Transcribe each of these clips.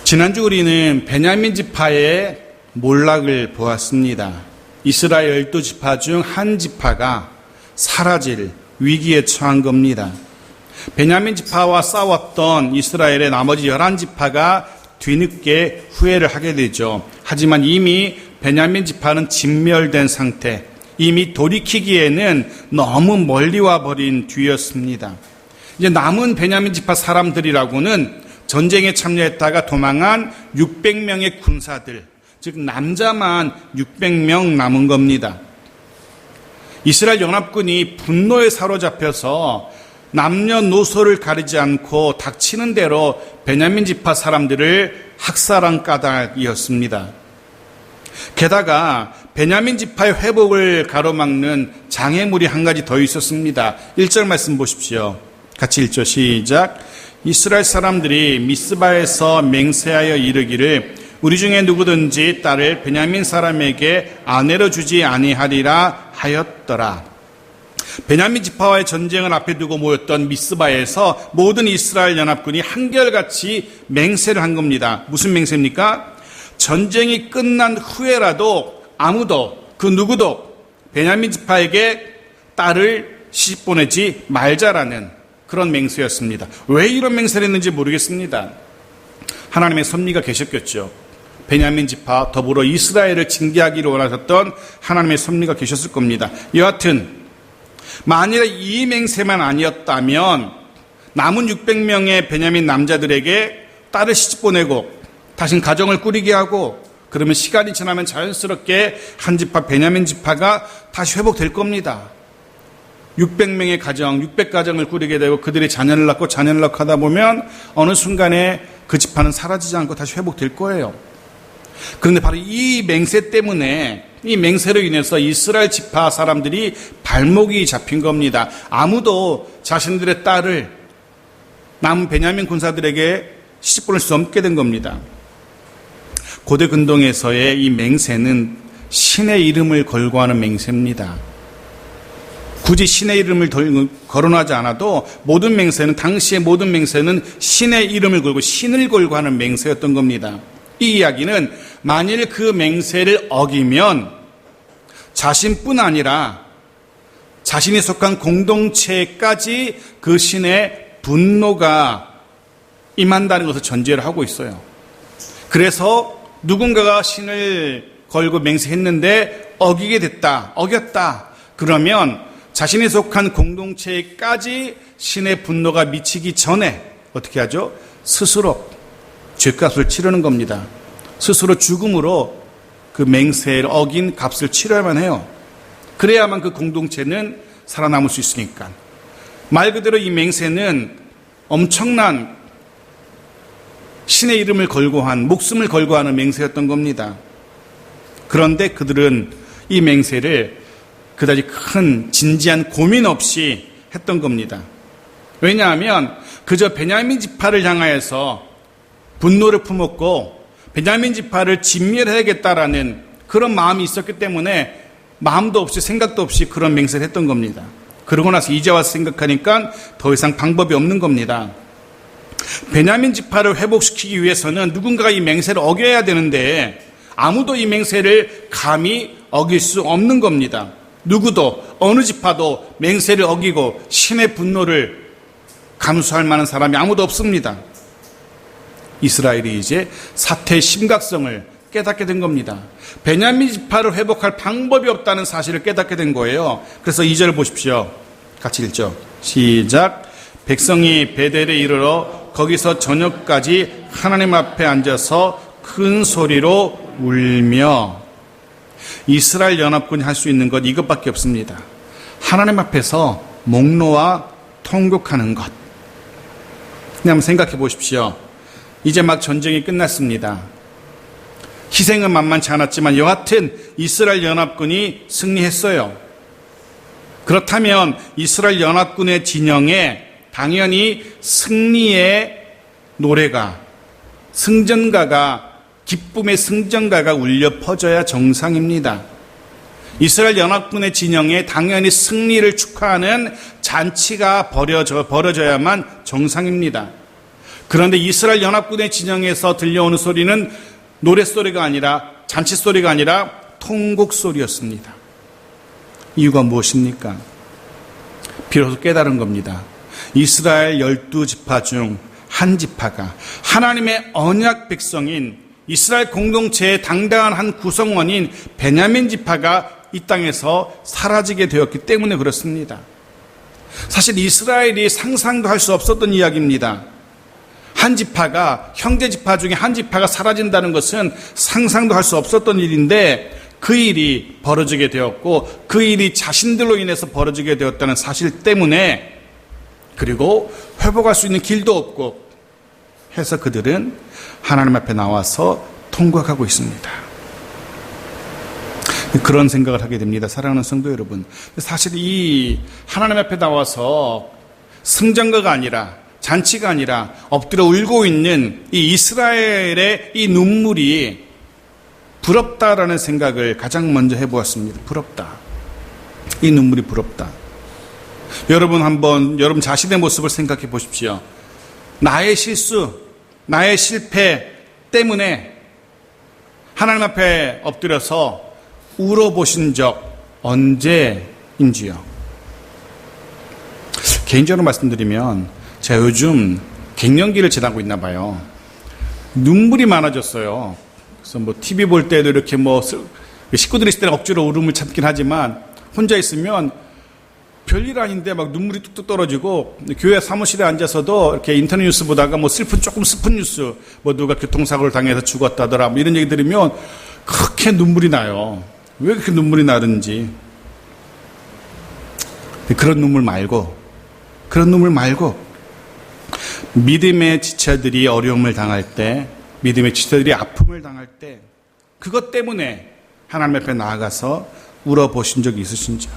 지난주 우리는 베냐민 지파의 몰락을 보았습니다. 이스라엘 12지파 중 한 지파가 사라질 위기에 처한 겁니다. 베냐민 지파와 싸웠던 이스라엘의 나머지 11지파가 뒤늦게 후회를 하게 되죠. 하지만 이미 베냐민 지파는 진멸된 상태, 이미 돌이키기에는 너무 멀리 와버린 뒤였습니다. 이제 남은 베냐민 지파 사람들이라고는 전쟁에 참여했다가 도망한 600명의 군사들, 즉 남자만 600명 남은 겁니다. 이스라엘 연합군이 분노에 사로잡혀서 남녀노소를 가리지 않고 닥치는 대로 베냐민 지파 사람들을 학살한 까닭이었습니다. 게다가 베냐민 지파의 회복을 가로막는 장애물이 한 가지 더 있었습니다. 1절 말씀 보십시오. 같이 읽죠. 시작. 이스라엘 사람들이 미스바에서 맹세하여 이르기를 우리 중에 누구든지 딸을 베냐민 사람에게 아내로 주지 아니하리라 하였더라. 베냐민 지파와의 전쟁을 앞에 두고 모였던 미스바에서 모든 이스라엘 연합군이 한결같이 맹세를 한 겁니다. 무슨 맹세입니까? 전쟁이 끝난 후에라도 아무도 그 누구도 베냐민 지파에게 딸을 시집 보내지 말자라는 그런 맹세였습니다. 왜 이런 맹세를 했는지 모르겠습니다. 하나님의 섭리가 계셨겠죠. 베냐민 지파 더불어 이스라엘을 징계하기를 원하셨던 하나님의 섭리가 계셨을 겁니다. 여하튼 만일에 이 맹세만 아니었다면 남은 600명의 베냐민 남자들에게 딸을 시집 보내고 다신 가정을 꾸리게 하고 그러면 시간이 지나면 자연스럽게 한 지파 베냐민 지파가 다시 회복될 겁니다. 600명의 가정, 600가정을 꾸리게 되고 그들이 자녀를 낳고 자녀를 낳고 하다 보면 어느 순간에 그 지파는 사라지지 않고 다시 회복될 거예요. 그런데 바로 이 맹세 때문에, 이 맹세로 인해서 이스라엘 지파 사람들이 발목이 잡힌 겁니다. 아무도 자신들의 딸을 남은 베냐민 군사들에게 시집 보낼 수 없게 된 겁니다. 고대 근동에서의 이 맹세는 신의 이름을 걸고 하는 맹세입니다. 굳이 신의 이름을 거론하지 않아도 모든 맹세는, 당시의 모든 맹세는 신의 이름을 걸고 신을 걸고 하는 맹세였던 겁니다. 이 이야기는 만일 그 맹세를 어기면 자신뿐 아니라 자신이 속한 공동체까지 그 신의 분노가 임한다는 것을 전제를 하고 있어요. 그래서 누군가가 신을 걸고 맹세했는데 어기게 됐다, 어겼다. 그러면 자신이 속한 공동체까지 신의 분노가 미치기 전에 어떻게 하죠? 스스로 죗값을 치르는 겁니다. 스스로 죽음으로 그 맹세를 어긴 값을 치러야만 해요. 그래야만 그 공동체는 살아남을 수 있으니까. 말 그대로 이 맹세는 엄청난 신의 이름을 걸고 한, 목숨을 걸고 하는 맹세였던 겁니다. 그런데 그들은 이 맹세를 그다지 큰 진지한 고민 없이 했던 겁니다. 왜냐하면 그저 베냐민 지파를 향하여서 분노를 품었고 베냐민 지파를 진멸해야겠다라는 그런 마음이 있었기 때문에 마음도 없이 생각도 없이 그런 맹세를 했던 겁니다. 그러고 나서 이제 와서 생각하니까 더 이상 방법이 없는 겁니다. 베냐민 지파를 회복시키기 위해서는 누군가가 이 맹세를 어겨야 되는데 아무도 이 맹세를 감히 어길 수 없는 겁니다. 누구도 어느 지파도 맹세를 어기고 신의 분노를 감수할 만한 사람이 아무도 없습니다. 이스라엘이 이제 사태의 심각성을 깨닫게 된 겁니다. 베냐민 지파를 회복할 방법이 없다는 사실을 깨닫게 된 거예요. 그래서 2절 보십시오. 같이 읽죠. 시작. 백성이 베델에 이르러 거기서 저녁까지 하나님 앞에 앉아서 큰 소리로 울며. 이스라엘 연합군이 할 수 있는 것 이것밖에 없습니다. 하나님 앞에서 목 놓아 통곡하는 것. 그냥 한번 생각해 보십시오. 이제 막 전쟁이 끝났습니다. 희생은 만만치 않았지만 여하튼 이스라엘 연합군이 승리했어요. 그렇다면 이스라엘 연합군의 진영에 당연히 승리의 노래가, 승전가가, 기쁨의 승전가가 울려 퍼져야 정상입니다. 이스라엘 연합군의 진영에 당연히 승리를 축하하는 잔치가 벌어져야만 정상입니다. 그런데 이스라엘 연합군의 진영에서 들려오는 소리는 노랫소리가 아니라, 잔치소리가 아니라 통곡소리였습니다. 이유가 무엇입니까? 비로소 깨달은 겁니다. 이스라엘 12지파 중 한 지파가 하나님의 언약 백성인 이스라엘 공동체의 당당한 한 구성원인 베냐민 지파가 이 땅에서 사라지게 되었기 때문에 그렇습니다. 사실 이스라엘이 상상도 할 수 없었던 이야기입니다. 한 지파가, 형제 지파 중에 한 지파가 사라진다는 것은 상상도 할 수 없었던 일인데 그 일이 벌어지게 되었고 그 일이 자신들로 인해서 벌어지게 되었다는 사실 때문에, 그리고 회복할 수 있는 길도 없고 해서 그들은 하나님 앞에 나와서 통곡하고 있습니다. 그런 생각을 하게 됩니다. 사랑하는 성도 여러분, 사실 이 하나님 앞에 나와서 승전가가 아니라, 잔치가 아니라 엎드려 울고 있는 이 이스라엘의 이 눈물이 부럽다라는 생각을 가장 먼저 해보았습니다. 부럽다. 이 눈물이 부럽다. 여러분 한번 여러분 자신의 모습을 생각해 보십시오. 나의 실수, 나의 실패 때문에 하나님 앞에 엎드려서 울어보신 적 언제인지요? 개인적으로 말씀드리면 제가 요즘 갱년기를 지나고 있나 봐요. 눈물이 많아졌어요. 그래서 뭐 TV 볼 때도 이렇게 뭐 식구들이 있을 때는 억지로 울음을 참긴 하지만 혼자 있으면 별일 아닌데 막 눈물이 뚝뚝 떨어지고, 교회 사무실에 앉아서도 이렇게 인터넷 뉴스 보다가 뭐 조금 슬픈 뉴스, 뭐 누가 교통사고를 당해서 죽었다더라, 뭐 이런 얘기 들으면 그렇게 눈물이 나요. 왜 그렇게 눈물이 나는지. 그런 눈물 말고 믿음의 지체들이 어려움을 당할 때, 믿음의 지체들이 아픔을 당할 때 그것 때문에 하나님 앞에 나아가서 울어보신 적이 있으신지,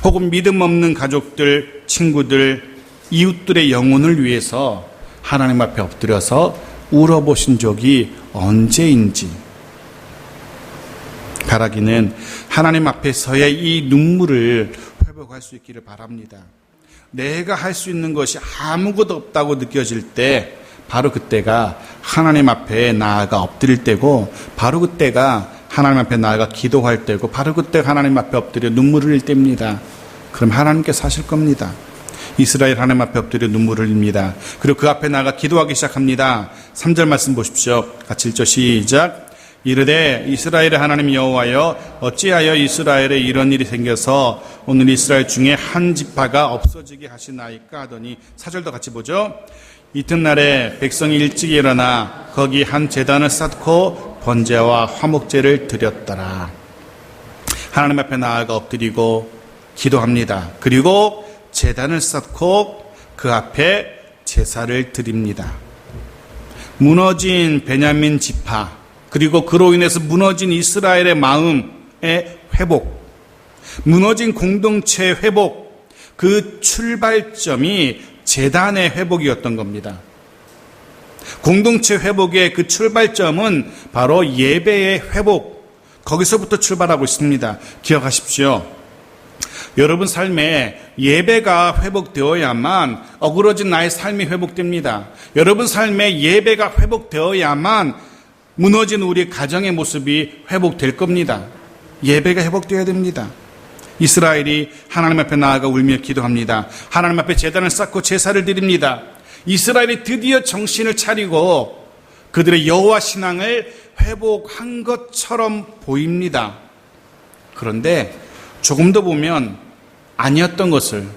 혹은 믿음 없는 가족들, 친구들, 이웃들의 영혼을 위해서 하나님 앞에 엎드려서 울어보신 적이 언제인지, 바라기는 하나님 앞에서의 이 눈물을 회복할 수 있기를 바랍니다. 내가 할 수 있는 것이 아무것도 없다고 느껴질 때 바로 그때가 하나님 앞에 나아가 엎드릴 때고, 바로 그때가 하나님 앞에 나아가 기도할 때고, 바로 그때 하나님 앞에 엎드려 눈물을 흘릴 때입니다. 그럼 하나님께서 하실 겁니다. 이스라엘 하나님 앞에 엎드려 눈물을 흘립니다. 그리고 그 앞에 나아가 기도하기 시작합니다. 3절 말씀 보십시오. 같이 읽죠. 시작. 이르되 이스라엘의 하나님 여호와여, 어찌하여 이스라엘에 이런 일이 생겨서 오늘 이스라엘 중에 한 지파가 없어지게 하시나이까 하더니, 4절도 같이 보죠. 이튿날에 백성이 일찍 일어나 거기 한 제단을 쌓고 번제와 화목제를 드렸더라. 하나님 앞에 나아가 엎드리고 기도합니다. 그리고 제단을 쌓고 그 앞에 제사를 드립니다. 무너진 베냐민 지파, 그리고 그로 인해서 무너진 이스라엘의 마음의 회복, 무너진 공동체의 회복, 그 출발점이 제단의 회복이었던 겁니다. 공동체 회복의 그 출발점은 바로 예배의 회복, 거기서부터 출발하고 있습니다. 기억하십시오. 여러분 삶에 예배가 회복되어야만 어그러진 나의 삶이 회복됩니다. 여러분 삶에 예배가 회복되어야만 무너진 우리 가정의 모습이 회복될 겁니다. 예배가 회복되어야 됩니다. 이스라엘이 하나님 앞에 나아가 울며 기도합니다. 하나님 앞에 제단을 쌓고 제사를 드립니다. 이스라엘이 드디어 정신을 차리고 그들의 여호와 신앙을 회복한 것처럼 보입니다. 그런데 조금 더 보면 아니었던 것을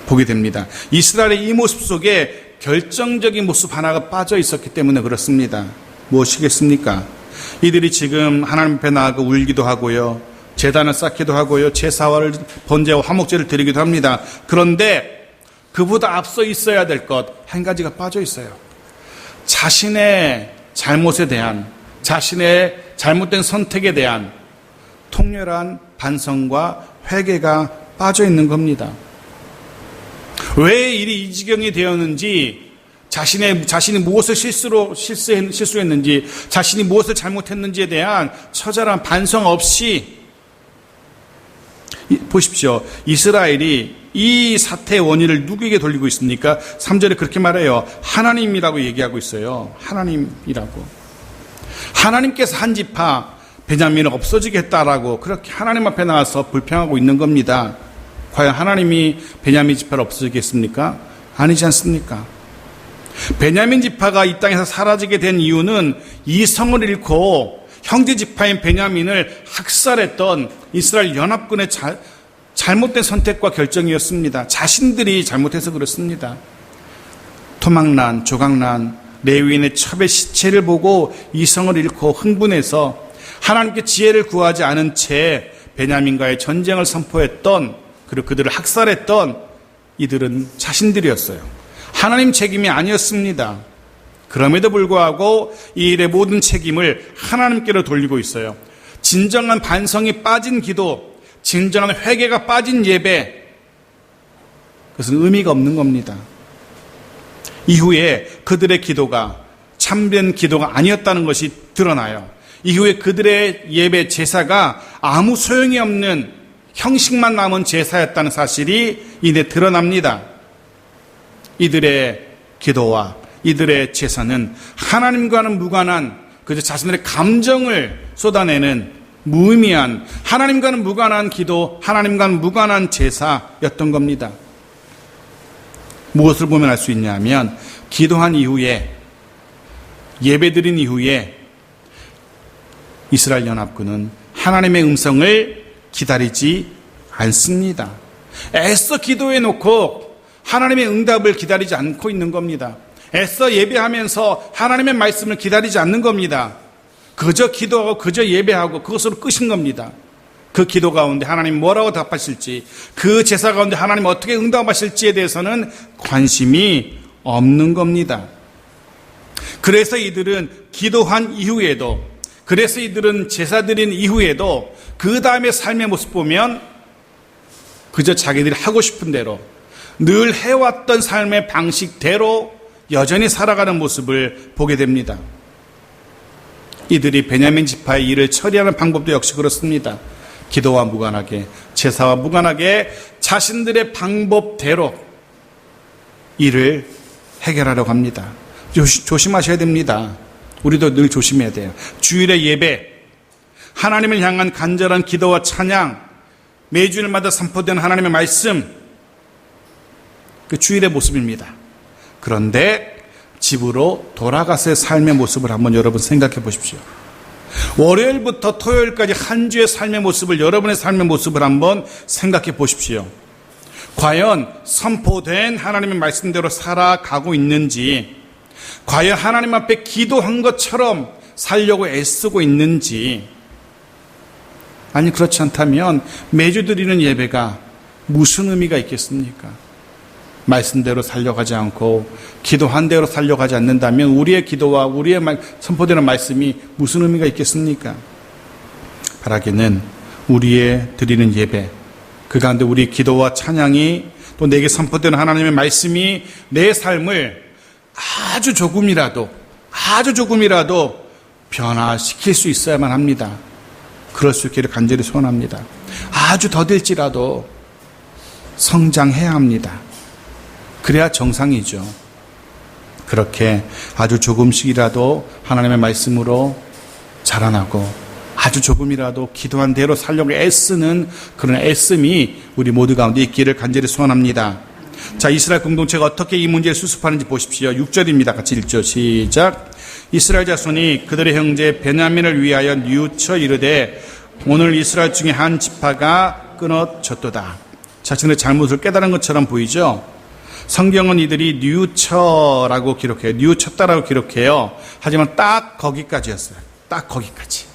보게 됩니다. 이스라엘의 이 모습 속에 결정적인 모습 하나가 빠져 있었기 때문에 그렇습니다. 무엇이겠습니까? 이들이 지금 하나님 앞에 나아가 울기도 하고요, 제단을 쌓기도 하고요, 제사와 번제와 화목제를 드리기도 합니다. 그런데 그보다 앞서 있어야 될 것 한 가지가 빠져 있어요. 자신의 잘못에 대한, 자신의 잘못된 선택에 대한 통렬한 반성과 회개가 빠져 있는 겁니다. 왜 일이 이 지경이 되었는지, 자신이 무엇을 실수했는지, 자신이 무엇을 잘못했는지에 대한 처절한 반성 없이, 보십시오. 이스라엘이 이 사태의 원인을 누구에게 돌리고 있습니까? 3절에 그렇게 말해요. 하나님이라고 얘기하고 있어요. 하나님이라고. 하나님께서 한 지파 베냐민을 없어지게 했다라고 그렇게 하나님 앞에 나와서 불평하고 있는 겁니다. 과연 하나님이 베냐민 지파를 없어지겠습니까? 아니지 않습니까? 베냐민 지파가 이 땅에서 사라지게 된 이유는 이성을 잃고 형제 지파인 베냐민을 학살했던 이스라엘 연합군의 잘못된 선택과 결정이었습니다. 자신들이 잘못해서 그렇습니다. 토막난, 조각난 레위인의 첩의 시체를 보고 이성을 잃고 흥분해서 하나님께 지혜를 구하지 않은 채 베냐민과의 전쟁을 선포했던, 그리고 그들을 학살했던 이들은 자신들이었어요. 하나님 책임이 아니었습니다. 그럼에도 불구하고 이 일의 모든 책임을 하나님께로 돌리고 있어요. 진정한 반성이 빠진 기도, 진정한 회개가 빠진 예배, 그것은 의미가 없는 겁니다. 이후에 그들의 기도가 참된 기도가 아니었다는 것이 드러나요. 이후에 그들의 예배 제사가 아무 소용이 없는 형식만 남은 제사였다는 사실이 이내 드러납니다. 이들의 기도와 이들의 제사는 하나님과는 무관한 그저 자신들의 감정을 쏟아내는 무의미한, 하나님과는 무관한 기도, 하나님과는 무관한 제사였던 겁니다. 무엇을 보면 알 수 있냐면 기도한 이후에, 예배드린 이후에 이스라엘 연합군은 하나님의 음성을 기다리지 않습니다. 애써 기도해 놓고 하나님의 응답을 기다리지 않고 있는 겁니다. 애써 예배하면서 하나님의 말씀을 기다리지 않는 겁니다. 그저 기도하고 그저 예배하고 그것으로 끝인 겁니다. 그 기도 가운데 하나님 뭐라고 답하실지, 그 제사 가운데 하나님 어떻게 응답하실지에 대해서는 관심이 없는 겁니다. 그래서 이들은 기도한 이후에도, 그래서 이들은 제사 드린 이후에도 그 다음에 삶의 모습 보면 그저 자기들이 하고 싶은 대로 늘 해왔던 삶의 방식대로 여전히 살아가는 모습을 보게 됩니다. 이들이 베냐민 지파의 일을 처리하는 방법도 역시 그렇습니다. 기도와 무관하게, 제사와 무관하게 자신들의 방법대로 일을 해결하려고 합니다. 조심하셔야 됩니다. 우리도 늘 조심해야 돼요. 주일의 예배, 하나님을 향한 간절한 기도와 찬양, 매주일마다 선포되는 하나님의 말씀, 그 주일의 모습입니다. 그런데 집으로 돌아가서의 삶의 모습을 한번 여러분 생각해 보십시오. 월요일부터 토요일까지 한 주의 삶의 모습을, 여러분의 삶의 모습을 한번 생각해 보십시오. 과연 선포된 하나님의 말씀대로 살아가고 있는지, 과연 하나님 앞에 기도한 것처럼 살려고 애쓰고 있는지, 아니 그렇지 않다면 매주 드리는 예배가 무슨 의미가 있겠습니까? 말씀대로 살려가지 않고 기도한 대로 살려가지 않는다면 우리의 기도와 우리의 선포되는 말씀이 무슨 의미가 있겠습니까? 바라기는 우리의 드리는 예배, 그 가운데 우리 기도와 찬양이, 또 내게 선포되는 하나님의 말씀이 내 삶을 아주 조금이라도 변화시킬 수 있어야만 합니다. 그럴 수 있기를 간절히 소원합니다. 아주 더딜지라도 성장해야 합니다. 그래야 정상이죠. 그렇게 아주 조금씩이라도 하나님의 말씀으로 자라나고 아주 조금이라도 기도한 대로 살려고 애쓰는 그런 애씀이 우리 모두 가운데 있기를 간절히 소원합니다. 자, 이스라엘 공동체가 어떻게 이 문제를 수습하는지 보십시오. 6절입니다. 같이 읽죠. 시작. 이스라엘 자손이 그들의 형제 베냐민을 위하여 뉘우쳐 이르되 오늘 이스라엘 중에 한 지파가 끊어졌도다. 자신의 잘못을 깨달은 것처럼 보이죠. 성경은 이들이 뉘우쳐라고 기록해요. 뉘우쳤다라고 기록해요. 하지만 딱 거기까지였어요. 딱 거기까지.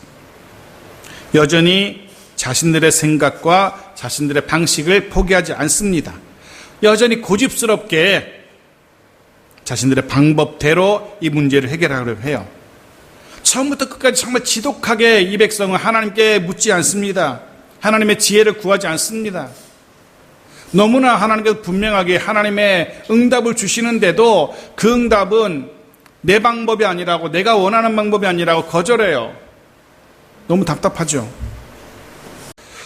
여전히 자신들의 생각과 자신들의 방식을 포기하지 않습니다. 여전히 고집스럽게 자신들의 방법대로 이 문제를 해결하려고 해요. 처음부터 끝까지 정말 지독하게 이 백성은 하나님께 묻지 않습니다. 하나님의 지혜를 구하지 않습니다. 너무나 하나님께서 분명하게 하나님의 응답을 주시는데도 그 응답은 내 방법이 아니라고, 내가 원하는 방법이 아니라고 거절해요. 너무 답답하죠.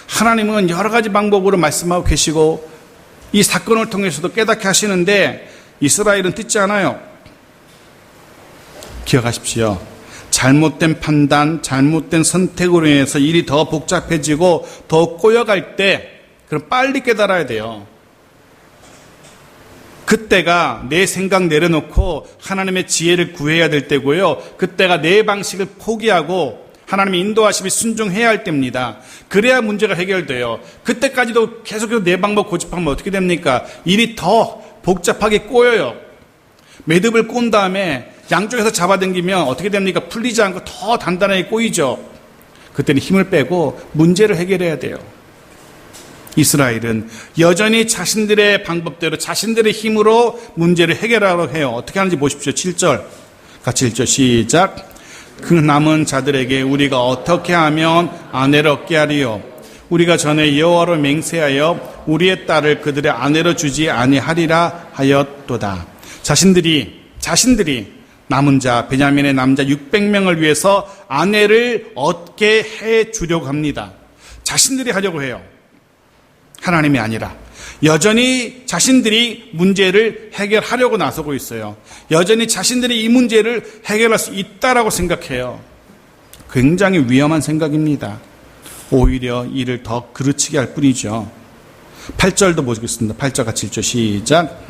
하나님은 여러 가지 방법으로 말씀하고 계시고 이 사건을 통해서도 깨닫게 하시는데 이스라엘은 듣지 않아요. 기억하십시오. 잘못된 판단, 잘못된 선택으로 인해서 일이 더 복잡해지고 더 꼬여갈 때 그럼 빨리 깨달아야 돼요. 그때가 내 생각 내려놓고 하나님의 지혜를 구해야 될 때고요. 그때가 내 방식을 포기하고 하나님의 인도하심에 순종해야 할 때입니다. 그래야 문제가 해결돼요. 그때까지도 계속해서 내 방법 고집하면 어떻게 됩니까? 일이 더 복잡하게 꼬여요. 매듭을 꼰 다음에 양쪽에서 잡아당기면 어떻게 됩니까? 풀리지 않고 더 단단하게 꼬이죠. 그때는 힘을 빼고 문제를 해결해야 돼요. 이스라엘은 여전히 자신들의 방법대로 자신들의 힘으로 문제를 해결하려고 해요. 어떻게 하는지 보십시오. 7절 같이 1절 시작. 그 남은 자들에게 우리가 어떻게 하면 아내를 얻게 하리요? 우리가 전에 여호와로 맹세하여 우리의 딸을 그들의 아내로 주지 아니하리라 하였도다. 자신들이 남은 자 베냐민의 남자 600명을 위해서 아내를 얻게 해 주려고 합니다. 자신들이 하려고 해요. 하나님이 아니라 여전히 자신들이 문제를 해결하려고 나서고 있어요. 여전히 자신들이 이 문제를 해결할 수 있다라고 생각해요. 굉장히 위험한 생각입니다. 오히려 일을 더 그르치게 할 뿐이죠. 8절도 보겠습니다. 8절 같이 1절 시작.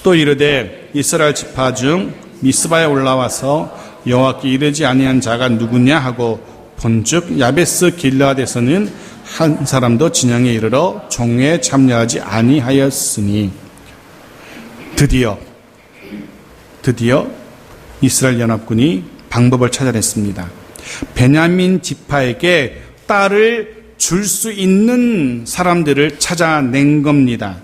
또 이르되 이스라엘 지파 중 미스바에 올라와서 여호와께 이르지 아니한 자가 누구냐 하고 본즉 야베스 길르앗에서는 한 사람도 진영에 이르러 종회에 참여하지 아니하였으니 드디어 이스라엘 연합군이 방법을 찾아냈습니다. 베냐민 지파에게 딸을 줄 수 있는 사람들을 찾아낸 겁니다.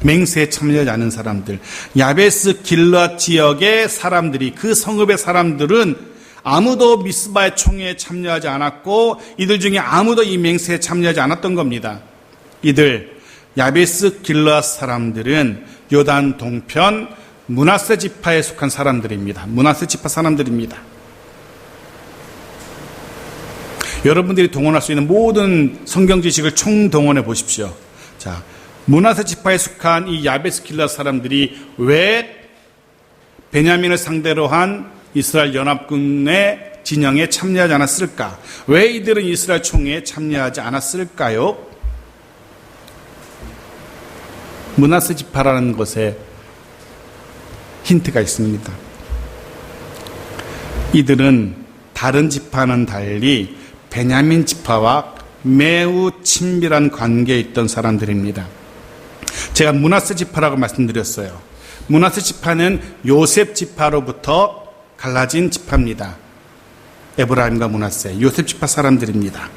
맹세에 참여하지 않은 사람들, 야베스 길르앗 지역의 사람들이, 그 성읍의 사람들은 아무도 미스바의 총회에 참여하지 않았고 이들 중에 아무도 이 맹세에 참여하지 않았던 겁니다. 이들 야베스 길르앗 사람들은 요단 동편 므낫세 지파에 속한 사람들입니다. 므낫세 지파 사람들입니다. 여러분들이 동원할 수 있는 모든 성경 지식을 총동원해 보십시오. 자, 므낫세 지파에 속한 이 야베스 길르앗 사람들이 왜 베냐민을 상대로 한 이스라엘 연합군의 진영에 참여하지 않았을까? 왜 이들은 이스라엘 총회에 참여하지 않았을까요? 므낫세 지파라는 것에 힌트가 있습니다. 이들은 다른 지파는 달리 베냐민 지파와 매우 친밀한 관계에 있던 사람들입니다. 제가 므낫세 지파라고 말씀드렸어요. 므낫세 지파는 요셉 지파로부터 갈라진 지파입니다. 에브라임과 므낫세, 요셉 지파 사람들입니다.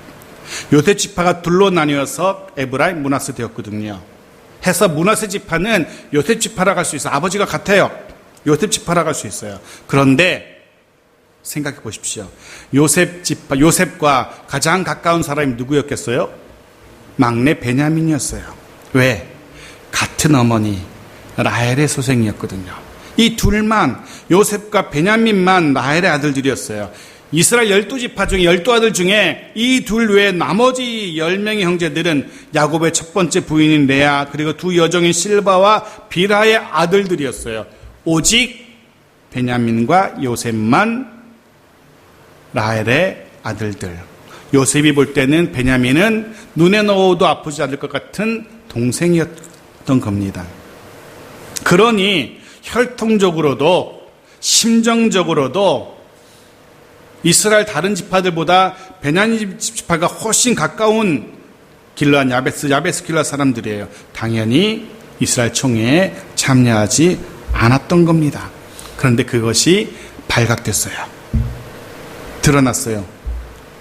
요셉 지파가 둘로 나뉘어서 에브라임, 므낫세 되었거든요. 해서 므낫세 지파는 요셉 지파라고 할 수 있어요. 아버지가 같아요. 요셉 지파라고 할 수 있어요. 그런데 생각해 보십시오. 요셉 지파, 요셉과 가장 가까운 사람이 누구였겠어요? 막내 베냐민이었어요. 왜? 같은 어머니 라헬의 소생이었거든요. 이 둘만, 요셉과 베냐민만 라헬의 아들들이었어요. 이스라엘 12지파 중에 12아들 중에 이 둘 외에 나머지 10명의 형제들은 야곱의 첫 번째 부인인 레아, 그리고 두 여종인 실바와 비라의 아들들이었어요. 오직 베냐민과 요셉만 라헬의 아들들. 요셉이 볼 때는 베냐민은 눈에 넣어도 아프지 않을 것 같은 동생이었던 겁니다. 그러니 혈통적으로도 심정적으로도 이스라엘 다른 지파들보다 베냐민 지파가 훨씬 가까운 길르앗, 야베스 길르앗 사람들이에요. 당연히 이스라엘 총회에 참여하지 않았던 겁니다. 그런데 그것이 발각됐어요. 드러났어요.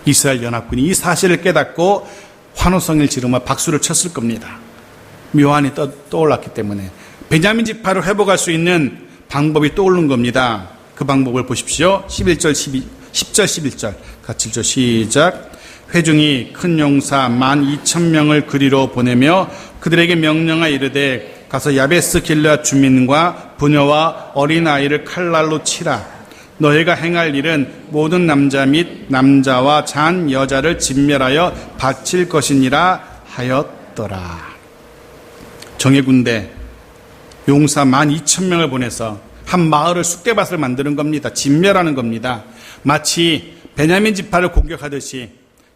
이스라엘 연합군이 이 사실을 깨닫고 환호성을 지르며 박수를 쳤을 겁니다. 묘안이 떠올랐기 때문에. 베냐민 지파를 회복할 수 있는 방법이 떠오른 겁니다. 그 방법을 보십시오. 10절 11절 같이 1절 시작. 회중이 큰 용사 12,000명을 그리로 보내며 그들에게 명령하 이르되 가서 야베스 길르앗 주민과 부녀와 어린아이를 칼날로 치라. 너희가 행할 일은 모든 남자 및 남자와 잔 여자를 진멸하여 바칠 것이니라 하였더라. 정예군대 용사 12,000명을 보내서 한 마을을 쑥대밭을 만드는 겁니다. 진멸하는 겁니다. 마치 베냐민 지파를 공격하듯이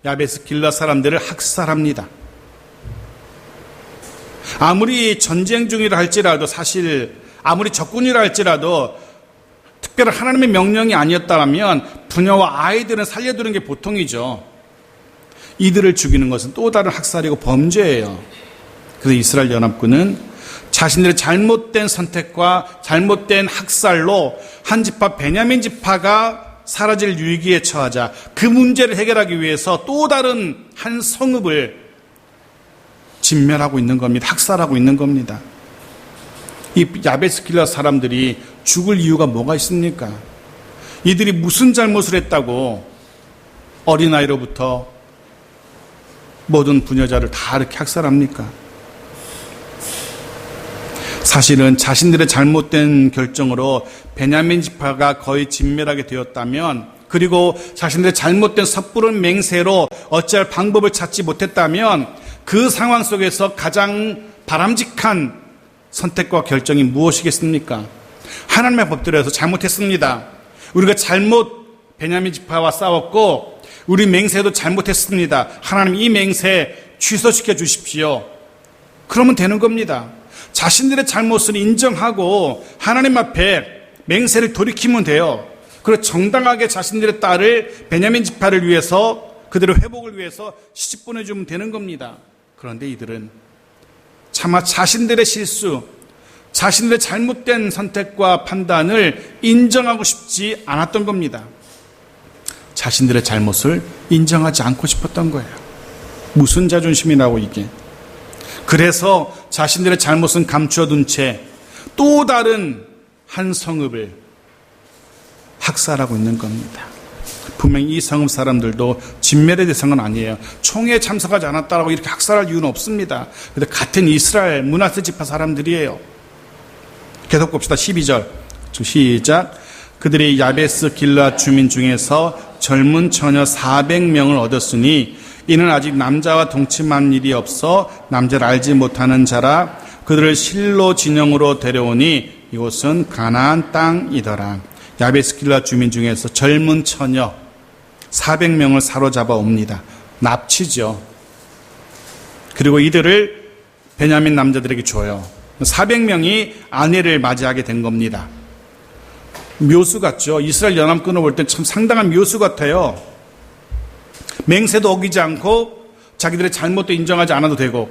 야베스 길라 사람들을 학살합니다. 아무리 전쟁 중이라 할지라도, 사실 아무리 적군이라 할지라도 특별한 하나님의 명령이 아니었다면 부녀와 아이들은 살려두는 게 보통이죠. 이들을 죽이는 것은 또 다른 학살이고 범죄예요. 그래서 이스라엘 연합군은 자신들의 잘못된 선택과 잘못된 학살로 한 지파 베냐민 지파가 사라질 위기에 처하자 그 문제를 해결하기 위해서 또 다른 한 성읍을 진멸하고 있는 겁니다. 학살하고 있는 겁니다. 이 야베스 길라 사람들이 죽을 이유가 뭐가 있습니까? 이들이 무슨 잘못을 했다고 어린아이로부터 모든 부녀자를 다 이렇게 학살합니까? 사실은 자신들의 잘못된 결정으로 베냐민 지파가 거의 진멸하게 되었다면, 그리고 자신들의 잘못된 섣부른 맹세로 어찌할 방법을 찾지 못했다면 그 상황 속에서 가장 바람직한 선택과 결정이 무엇이겠습니까? 하나님의 법대로해서 잘못했습니다. 우리가 베냐민 지파와 싸웠고 우리 맹세도 잘못했습니다. 하나님 이 맹세 취소시켜 주십시오. 그러면 되는 겁니다. 자신들의 잘못을 인정하고 하나님 앞에 맹세를 돌이키면 돼요. 그리고 정당하게 자신들의 딸을 베냐민 지파를 위해서, 그들의 회복을 위해서 시집 보내주면 되는 겁니다. 그런데 이들은 차마 자신들의 실수, 자신들의 잘못된 선택과 판단을 인정하고 싶지 않았던 겁니다. 자신들의 잘못을 인정하지 않고 싶었던 거예요. 무슨 자존심이라고 이게. 그래서 자신들의 잘못은 감추어둔 채 또 다른 한 성읍을 학살하고 있는 겁니다. 분명히 이 성읍 사람들도 진멸의 대상은 아니에요. 총회에 참석하지 않았다고 이렇게 학살할 이유는 없습니다. 그런데 같은 이스라엘 므낫세 지파 사람들이에요. 계속 봅시다. 12절 시작. 그들이 야베스 길라 주민 중에서 젊은 처녀 400명을 얻었으니 이는 아직 남자와 동침한 일이 없어 남자를 알지 못하는 자라. 그들을 실로 진영으로 데려오니 이곳은 가나안 땅이더라. 야베스 길라 주민 중에서 젊은 처녀 400명을 사로잡아 옵니다. 납치죠. 그리고 이들을 베냐민 남자들에게 줘요. 400명이 아내를 맞이하게 된 겁니다. 묘수 같죠. 이스라엘 연합군을 볼 때 참 상당한 묘수 같아요. 맹세도 어기지 않고 자기들의 잘못도 인정하지 않아도 되고,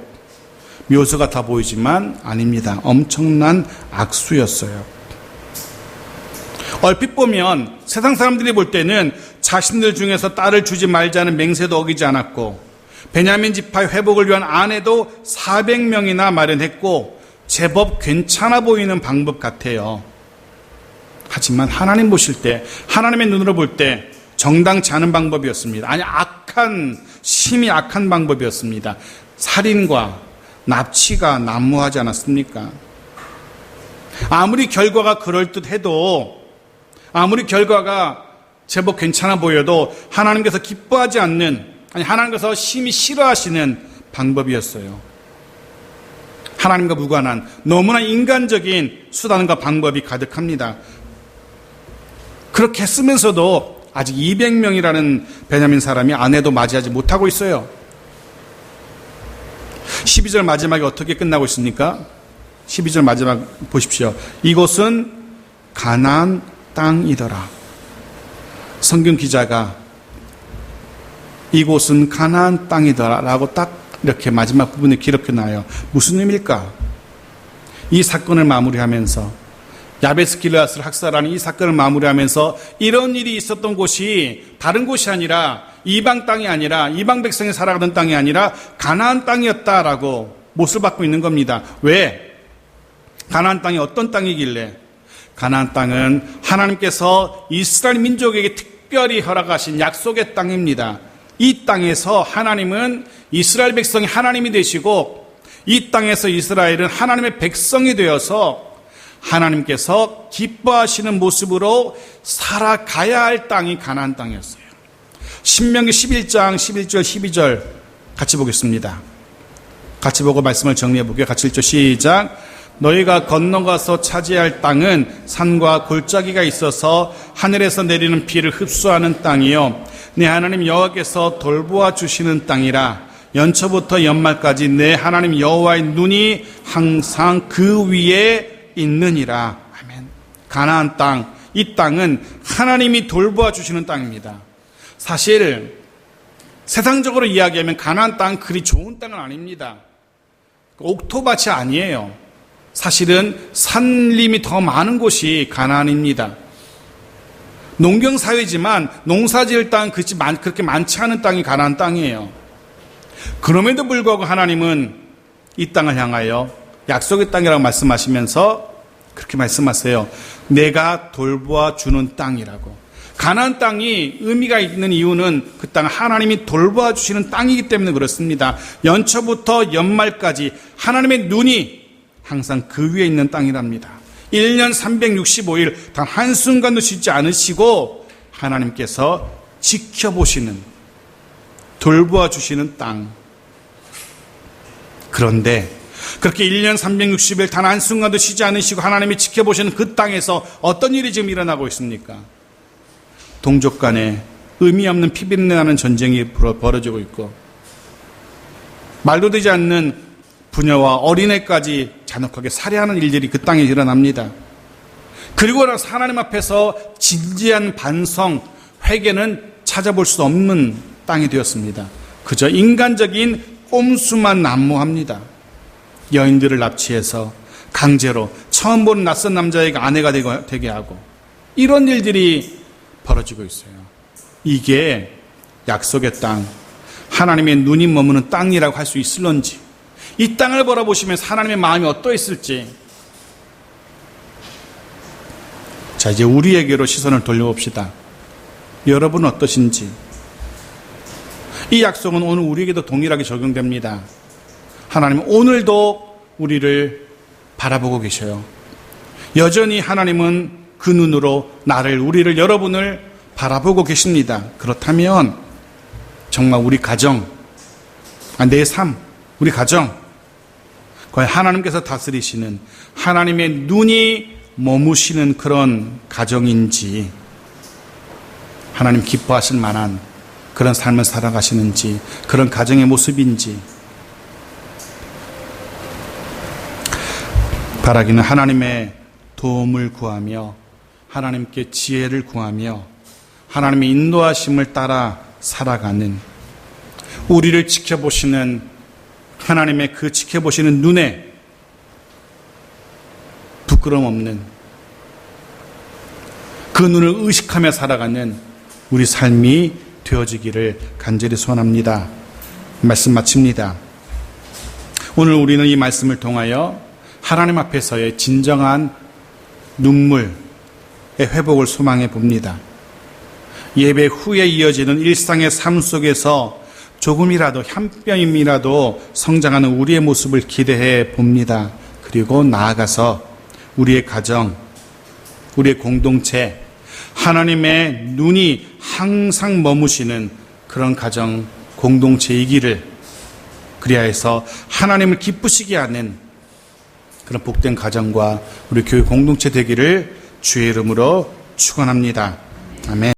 묘수 같아 보이지만 아닙니다. 엄청난 악수였어요. 얼핏 보면 세상 사람들이 볼 때는 자신들 중에서 딸을 주지 말자는 맹세도 어기지 않았고, 베냐민 지파의 회복을 위한 아내도 400명이나 마련했고, 제법 괜찮아 보이는 방법 같아요. 하지만 하나님 보실 때, 하나님의 눈으로 볼 때 정당치 않은 방법이었습니다. 아니, 심히 악한 방법이었습니다. 살인과 납치가 난무하지 않았습니까? 아무리 결과가 그럴듯해도, 아무리 결과가 제법 괜찮아 보여도 하나님께서 기뻐하지 않는, 하나님께서 심히 싫어하시는 방법이었어요. 하나님과 무관한 너무나 인간적인 수단과 방법이 가득합니다. 그렇게 했으면서도 아직 200명이라는 베냐민 사람이 아내도 맞이하지 못하고 있어요. 12절 마지막에 어떻게 끝나고 있습니까? 12절 마지막 보십시오. 이곳은 가나안 땅이더라. 성경 기자가 이곳은 가나안 땅이더라 라고 딱 이렇게 마지막 부분에 기록해 놔요. 무슨 의미일까? 이 사건을 마무리하면서, 야베스 길라앗을 학살하는 이 사건을 마무리하면서 이런 일이 있었던 곳이 다른 곳이 아니라, 이방 땅이 아니라, 이방 백성이 살아가던 땅이 아니라 가나안 땅이었다라고 못을 받고 있는 겁니다. 왜? 가나안 땅이 어떤 땅이길래? 가나안 땅은 하나님께서 이스라엘 민족에게 특별히 허락하신 약속의 땅입니다. 이 땅에서 하나님은 이스라엘 백성이 하나님이 되시고, 이 땅에서 이스라엘은 하나님의 백성이 되어서 하나님께서 기뻐하시는 모습으로 살아가야 할 땅이 가나안 땅이었어요. 신명기 11장 11절 12절 같이 보겠습니다. 같이 보고 말씀을 정리해 볼게요. 같이 읽죠. 시작. 너희가 건너가서 차지할 땅은 산과 골짜기가 있어서 하늘에서 내리는 비를 흡수하는 땅이요 내 하나님 여호와께서 돌보아 주시는 땅이라. 연초부터 연말까지 내 하나님 여호와의 눈이 항상 그 위에 있느니라. 아멘. 가나안 땅, 이 땅은 하나님이 돌보아 주시는 땅입니다. 사실 세상적으로 이야기하면 가나안 땅은 그리 좋은 땅은 아닙니다. 옥토밭이 아니에요. 사실은 산림이 더 많은 곳이 가나안입니다. 농경사회지만 농사지을 땅은 그렇게 많지 않은 땅이 가나안 땅이에요. 그럼에도 불구하고 하나님은 이 땅을 향하여 약속의 땅이라고 말씀하시면서 그렇게 말씀하세요. 내가 돌보아 주는 땅이라고. 가나안 땅이 의미가 있는 이유는 그 땅은 하나님이 돌보아 주시는 땅이기 때문에 그렇습니다. 연초부터 연말까지 하나님의 눈이 항상 그 위에 있는 땅이랍니다. 1년 365일 단 한순간도 쉬지 않으시고 하나님께서 지켜보시는, 돌보아 주시는 땅. 그런데 그렇게 1년 360일 단 한순간도 쉬지 않으시고 하나님이 지켜보시는 그 땅에서 어떤 일이 지금 일어나고 있습니까? 동족 간에 의미 없는 피비린내 나는 전쟁이 벌어지고 있고 말도 되지 않는 부녀와 어린애까지 잔혹하게 살해하는 일들이 그 땅에 일어납니다. 그리고 나서 하나님 앞에서 진지한 반성, 회개는 찾아볼 수 없는 땅이 되었습니다. 그저 인간적인 꼼수만 난무합니다. 여인들을 납치해서 강제로 처음 보는 낯선 남자에게 아내가 되게 하고 이런 일들이 벌어지고 있어요. 이게 약속의 땅, 하나님의 눈이 머무는 땅이라고 할 수 있을런지, 이 땅을 바라보시면 하나님의 마음이 어떠했을지. 자, 이제 우리에게로 시선을 돌려봅시다. 여러분은 어떠신지. 이 약속은 오늘 우리에게도 동일하게 적용됩니다. 하나님은 오늘도 우리를 바라보고 계셔요. 여전히 하나님은 그 눈으로 나를, 우리를, 여러분을 바라보고 계십니다. 그렇다면 정말 우리 가정, 내 삶, 우리 가정, 과연 하나님께서 다스리시는, 하나님의 눈이 머무시는 그런 가정인지, 하나님 기뻐하실 만한 그런 삶을 살아가시는지, 그런 가정의 모습인지. 바라기는 하나님의 도움을 구하며 하나님께 지혜를 구하며 하나님의 인도하심을 따라 살아가는, 우리를 지켜보시는 하나님의 그 지켜보시는 눈에 부끄럼 없는 그 눈을 의식하며 살아가는 우리 삶이 되어지기를 간절히 소원합니다. 말씀 마칩니다. 오늘 우리는 이 말씀을 통하여 하나님 앞에서의 진정한 눈물의 회복을 소망해 봅니다. 예배 후에 이어지는 일상의 삶 속에서 조금이라도, 한 뼘이라도 성장하는 우리의 모습을 기대해 봅니다. 그리고 나아가서 우리의 가정, 우리의 공동체, 하나님의 눈이 항상 머무시는 그런 가정, 공동체이기를, 그리하여서 하나님을 기쁘시게 하는 그런 복된 가정과 우리 교회 공동체 되기를 주의 이름으로 축원합니다. 아멘.